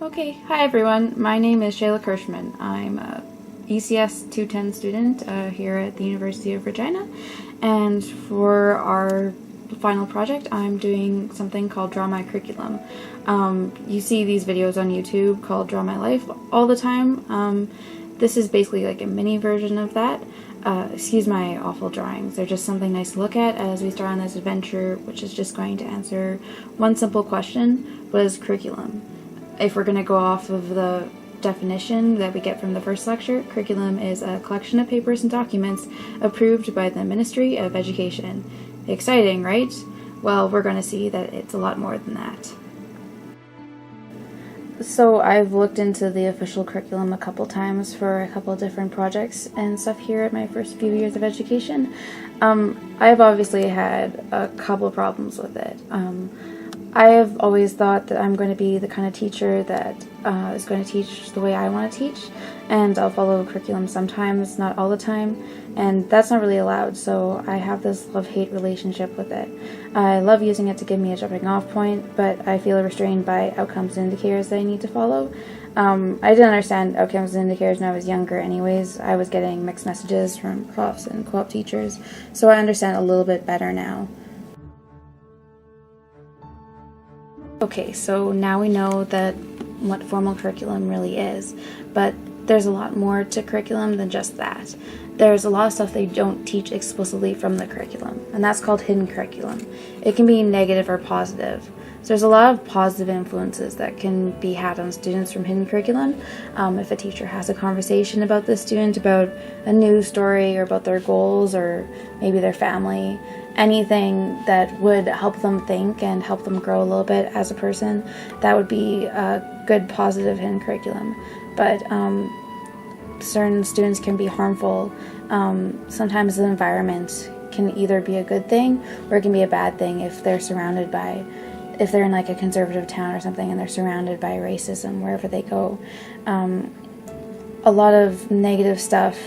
Okay, hi everyone. My name is Shayla Kirschman. I'm a ECS 210 student here at the University of Regina, and for our final project I'm doing something called Draw My Curriculum. You see these videos on YouTube called Draw My Life all the time. This is basically like a mini version of that. Excuse my awful drawings. They're just something nice to look at as we start on this adventure, which is just going to answer one simple question: what is curriculum? If we're going to go off of the definition that we get from the first lecture, curriculum is a collection of papers and documents approved by the Ministry of Education. Exciting, right? Well, we're going to see that it's a lot more than that. So I've looked into the official curriculum a couple times for a couple different projects and stuff here at my first few years of education. I've obviously had a couple problems with it. I have always thought that I'm going to be the kind of teacher that is going to teach the way I want to teach, and I'll follow curriculum sometimes, not all the time, and that's not really allowed, so I have this love-hate relationship with it. I love using it to give me a jumping-off point, but I feel restrained by outcomes and indicators that I need to follow. I didn't understand outcomes and indicators when I was younger anyways. I was getting mixed messages from profs and co-op teachers, so I understand a little bit better now. Okay, so now we know that what formal curriculum really is, but there's a lot more to curriculum than just that. There's a lot of stuff they don't teach explicitly from the curriculum, and that's called hidden curriculum. It can be negative or positive. So there's a lot of positive influences that can be had on students from hidden curriculum. If a teacher has a conversation about the student, about a news story, or about their goals, or maybe their family, anything that would help them think and help them grow a little bit as a person, that would be a good positive hidden curriculum. But certain students can be harmful. Sometimes the environment can either be a good thing or it can be a bad thing if they're in like a conservative town or something and they're surrounded by racism wherever they go. A lot of negative stuff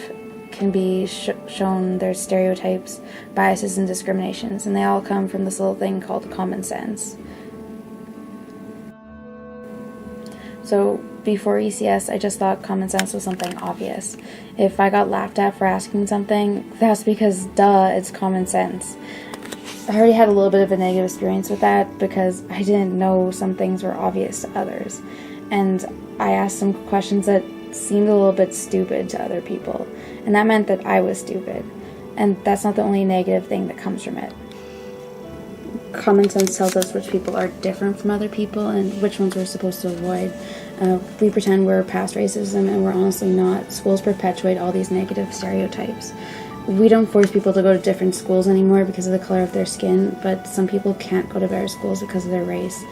can be shown. There's stereotypes, biases, and discriminations, and they all come from this little thing called common sense. So before ECS, I just thought common sense was something obvious. If I got laughed at for asking something, that's because, duh, it's common sense. I already had a little bit of a negative experience with that because I didn't know some things were obvious to others. And I asked some questions that seemed a little bit stupid to other people. And that meant that I was stupid. And that's not the only negative thing that comes from it. Common sense tells us which people are different from other people and which ones we're supposed to avoid. We pretend we're past racism and we're honestly not. Schools perpetuate all these negative stereotypes. We don't force people to go to different schools anymore because of the color of their skin, but some people can't go to better schools because of their race.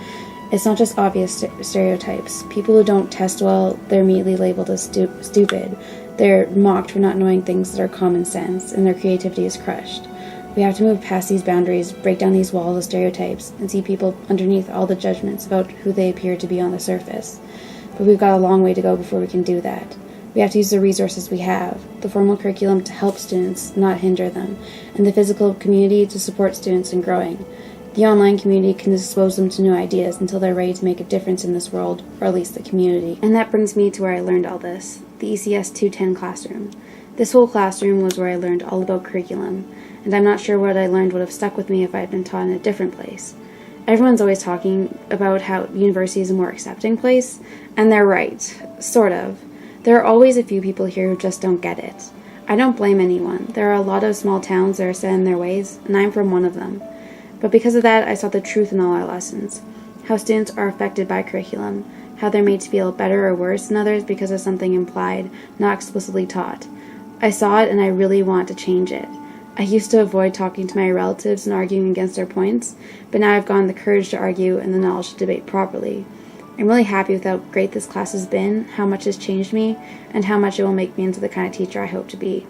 It's not just obvious stereotypes. People who don't test well, they're immediately labeled as stupid. They're mocked for not knowing things that are common sense, and their creativity is crushed. We have to move past these boundaries, break down these walls of stereotypes, and see people underneath all the judgments about who they appear to be on the surface. But we've got a long way to go before we can do that. We have to use the resources we have, the formal curriculum to help students, not hinder them, and the physical community to support students in growing. The online community can expose them to new ideas until they're ready to make a difference in this world, or at least the community. And that brings me to where I learned all this, the ECS 210 classroom. This whole classroom was where I learned all about curriculum, and I'm not sure what I learned would have stuck with me if I had been taught in a different place. Everyone's always talking about how university is a more accepting place, and they're right, sort of. There are always a few people here who just don't get it. I don't blame anyone. There are a lot of small towns that are set in their ways, and I'm from one of them. But because of that, I saw the truth in all our lessons. How students are affected by curriculum, how they're made to feel better or worse than others because of something implied, not explicitly taught. I saw it and I really want to change it. I used to avoid talking to my relatives and arguing against their points, but now I've gotten the courage to argue and the knowledge to debate properly. I'm really happy with how great this class has been, how much it's changed me, and how much it will make me into the kind of teacher I hope to be.